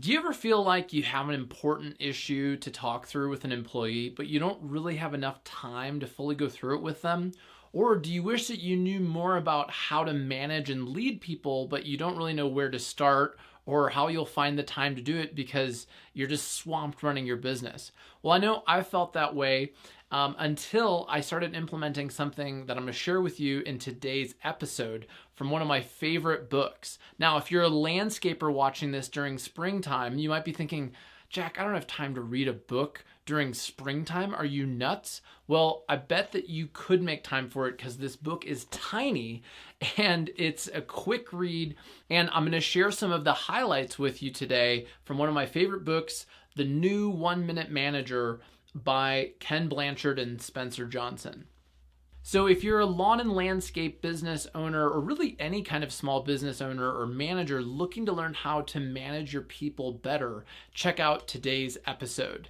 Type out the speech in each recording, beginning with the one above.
Do you ever feel like you have an important issue to talk through with an employee, but you don't really have enough time to fully go through it with them? Or do you wish that you knew more about how to manage and lead people, but you don't really know where to start or how you'll find the time to do it because you're just swamped running your business? Well, I know I felt that way until I started implementing something that I'm going to share with you in today's episode from one of my favorite books. Now, if you're a landscaper watching this during springtime, you might be thinking, Jack, I don't have time to read a book during springtime. Are you nuts? Well, I bet that you could make time for it because this book is tiny and it's a quick read. And I'm going to share some of the highlights with you today from one of my favorite books, The New 1 Minute Manager by Ken Blanchard and Spencer Johnson. So if you're a lawn and landscape business owner, or really any kind of small business owner or manager looking to learn how to manage your people better, check out today's episode.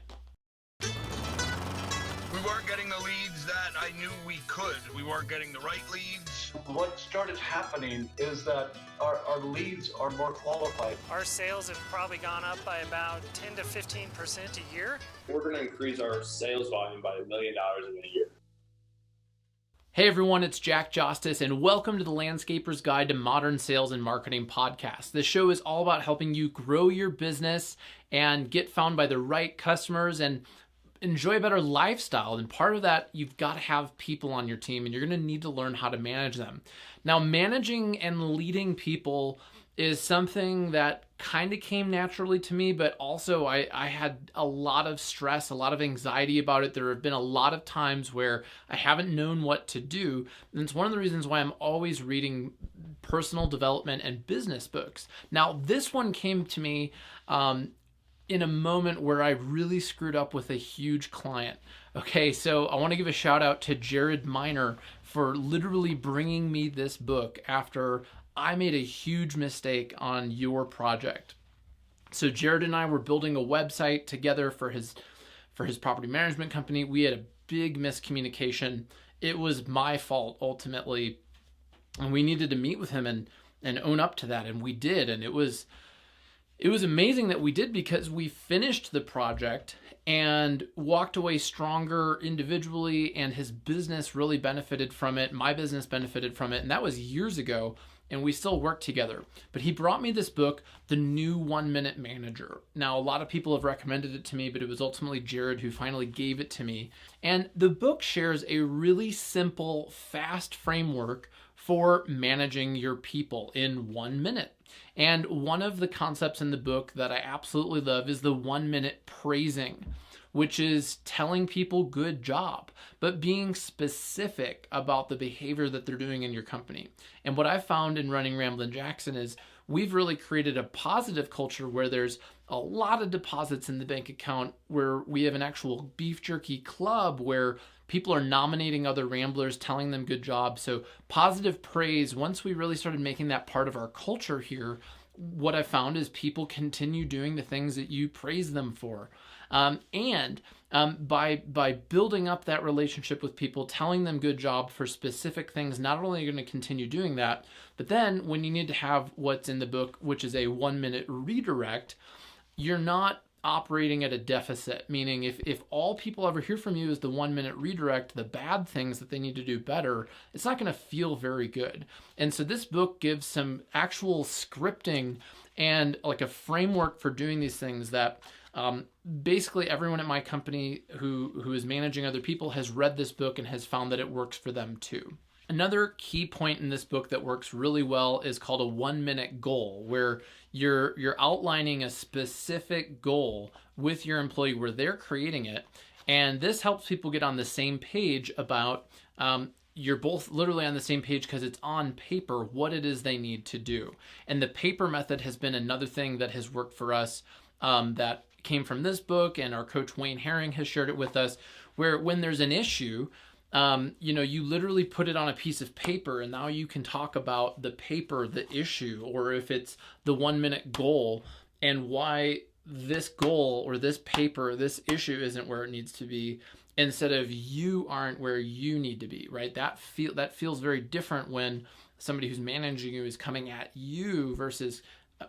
We weren't getting the leads that I knew we could. We weren't getting the right leads. What started happening is that our leads are more qualified. Our sales have probably gone up by about 10 to 15% a year. We're going to increase our sales volume by $1 million in a year. Hey everyone, it's Jack Jostes, and welcome to the Landscaper's Guide to Modern Sales and Marketing podcast. This show is all about helping you grow your business and get found by the right customers and enjoy a better lifestyle. And part of that, you've got to have people on your team, and you're going to need to learn how to manage them. Now, managing and leading people is something that kind of came naturally to me, but also I had a lot of stress, a lot of anxiety about it. There have been a lot of times where I haven't known what to do. And it's one of the reasons why I'm always reading personal development and business books. Now, this one came to me in a moment where I really screwed up with a huge client. Okay, so I want to give a shout out to Jared Miner for literally bringing me this book after I made a huge mistake on your project. So Jared and I were building a website together for his property management company. We had a big miscommunication. It was my fault ultimately, and we needed to meet with him and own up to that, and we did. And it was amazing that we did, because we finished the project and walked away stronger individually, and his business really benefited from it. My business benefited from it, and that was years ago. And we still work together. But he brought me this book, The New 1 Minute Manager. Now, a lot of people have recommended it to me, but it was ultimately Jared who finally gave it to me. And the book shares a really simple, fast framework for managing your people in 1 minute. And one of the concepts in the book that I absolutely love is the 1 minute praising, which is telling people good job, but being specific about the behavior that they're doing in your company. And what I found in running Ramblin' Jackson is we've really created a positive culture where there's a lot of deposits in the bank account, where we have an actual beef jerky club where people are nominating other ramblers, telling them good job. So positive praise, once we really started making that part of our culture here, what I found is people continue doing the things that you praise them for. By building up that relationship with people, telling them good job for specific things, not only are you going to continue doing that, but then when you need to have what's in the book, which is a 1 minute redirect, you're not operating at a deficit. Meaning if all people ever hear from you is the 1 minute redirect, the bad things that they need to do better, it's not going to feel very good. And so this book gives some actual scripting and like a framework for doing these things that basically everyone at my company who is managing other people has read this book and has found that it works for them too. Another key point in this book that works really well is called a 1 minute goal, where you're outlining a specific goal with your employee where they're creating it. And this helps people get on the same page about, you're both literally on the same page because it's on paper what it is they need to do. And the paper method has been another thing that has worked for us, that came from this book, and our coach Wayne Herring has shared it with us, where when there's an issue, you literally put it on a piece of paper, and now you can talk about the paper, the issue, or if it's the 1 minute goal and why this goal or this paper, this issue isn't where it needs to be, instead of you aren't where you need to be, right? That feels very different when somebody who's managing you is coming at you versus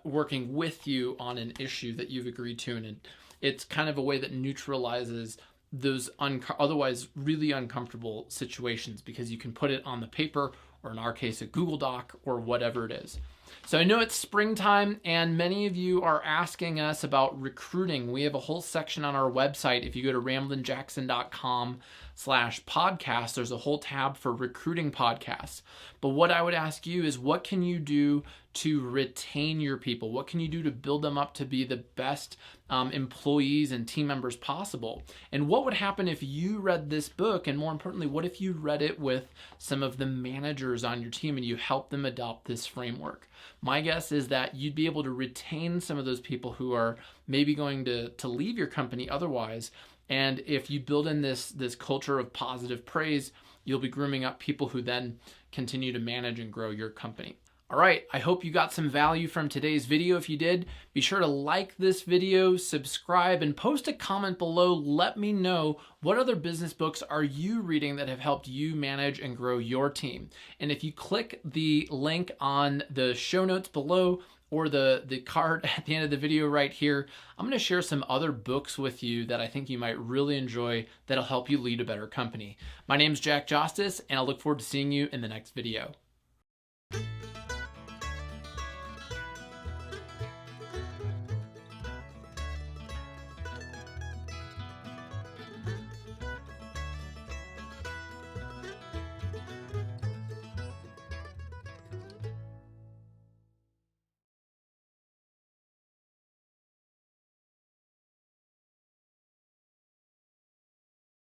working with you on an issue that you've agreed to, and it's kind of a way that neutralizes those otherwise really uncomfortable situations, because you can put it on the paper, or in our case, a Google Doc, or whatever it is. So I know it's springtime, and many of you are asking us about recruiting. We have a whole section on our website. If you go to ramblinjackson.com/podcast, there's a whole tab for recruiting podcasts. But what I would ask you is, what can you do to retain your people? What can you do to build them up to be the best employees and team members possible? And what would happen if you read this book? And more importantly, what if you read it with some of the managers on your team and you help them adopt this framework? My guess is that you'd be able to retain some of those people who are maybe going to leave your company otherwise. And if you build in this culture of positive praise, you'll be grooming up people who then continue to manage and grow your company. All right, I hope you got some value from today's video. If you did, be sure to like this video, subscribe, and post a comment below. Let me know, what other business books are you reading that have helped you manage and grow your team? And if you click the link on the show notes below, or the card at the end of the video right here, I'm going to share some other books with you that I think you might really enjoy that'll help you lead a better company. My name is Jack Jostes, and I look forward to seeing you in the next video.